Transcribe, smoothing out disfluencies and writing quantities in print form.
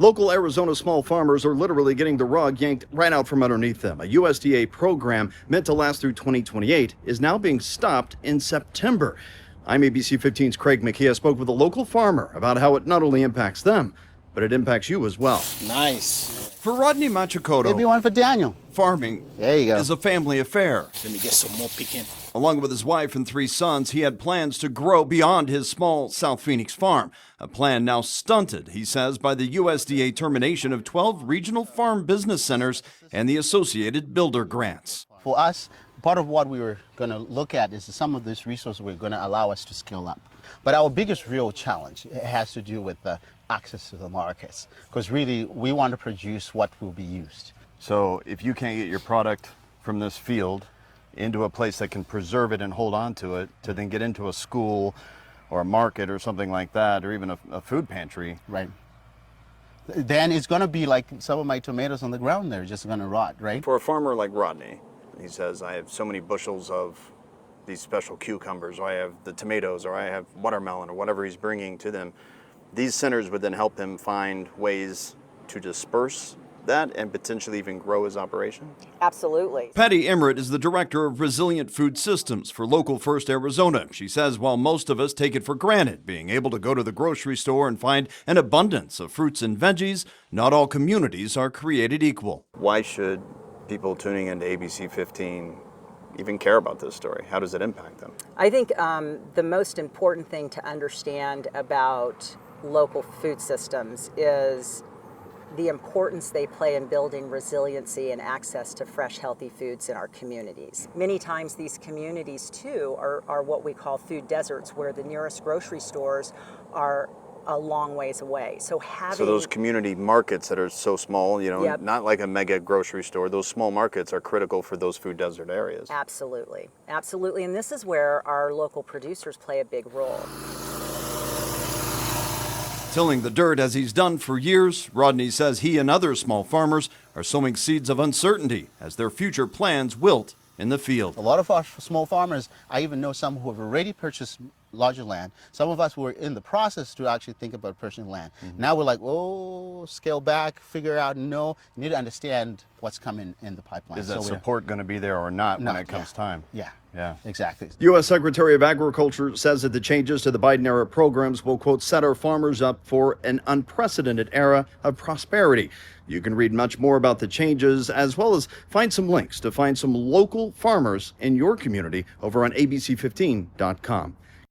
Local Arizona small farmers are literally getting the rug yanked right out from underneath them. A USDA program meant to last through 2028 is now being stopped in September. I'm ABC 15's Craig McKee. Spoke with a local farmer about how it not only impacts them, but it impacts you as well. Nice. For Rodney Machokoto, maybe one for Daniel. Farming There you go. is a family affair. Let me get some more picking. Along with his wife and 3 sons, he had plans to grow beyond his small South Phoenix farm. A plan now stunted, he says, by the USDA termination of 12 regional farm business centers and the associated builder grants. For us, part of what we were going to look at is some of these resources were going to allow us to scale up. But our biggest real challenge has to do with access to the markets, because really we want to produce what will be used. So if you can't get your product from this field into a place that can preserve it and hold on to it, to then get into a school or a market or something like that, or even a food pantry. Right. Then it's going to be like some of my tomatoes on the ground, they're just going to rot, right? For a farmer like Rodney, he says, I have so many bushels of these special cucumbers, or I have the tomatoes, or I have watermelon, or whatever he's bringing to them. These centers would then help him find ways to disperse that and potentially even grow his operation? Absolutely. Patty Emmerich is the director of Resilient Food Systems for Local First Arizona. She says while most of us take it for granted, being able to go to the grocery store and find an abundance of fruits and veggies, not all communities are created equal. Why should people tuning into ABC 15 even care about this story? How does it impact them? I think the most important thing to understand about local food systems is the importance they play in building resiliency and access to fresh, healthy foods in our communities. Many times these communities too are what we call food deserts, where the nearest grocery stores are a long ways away. So those community markets that are so small, you know, Yep. not like a mega grocery store, those small markets are critical for those food desert areas. Absolutely, absolutely. And this is where our local producers play a big role. Tilling the dirt as he's done for years, Rodney says he and other small farmers are sowing seeds of uncertainty as their future plans wilt in the field. A lot of our small farmers, I even know some who have already purchased larger land. Some of us were in the process to actually think about purchasing land. Now we're like, oh, scale back, figure out, no, you need to understand what's coming in the pipeline. Is that support going to be there or not when it comes time? Yeah. Yeah. Exactly. U.S. Secretary of Agriculture says that the changes to the Biden-era programs will, quote, set our farmers up for an unprecedented era of prosperity. You can read much more about the changes, as well as find some links to find some local farmers in your community over on abc15.com.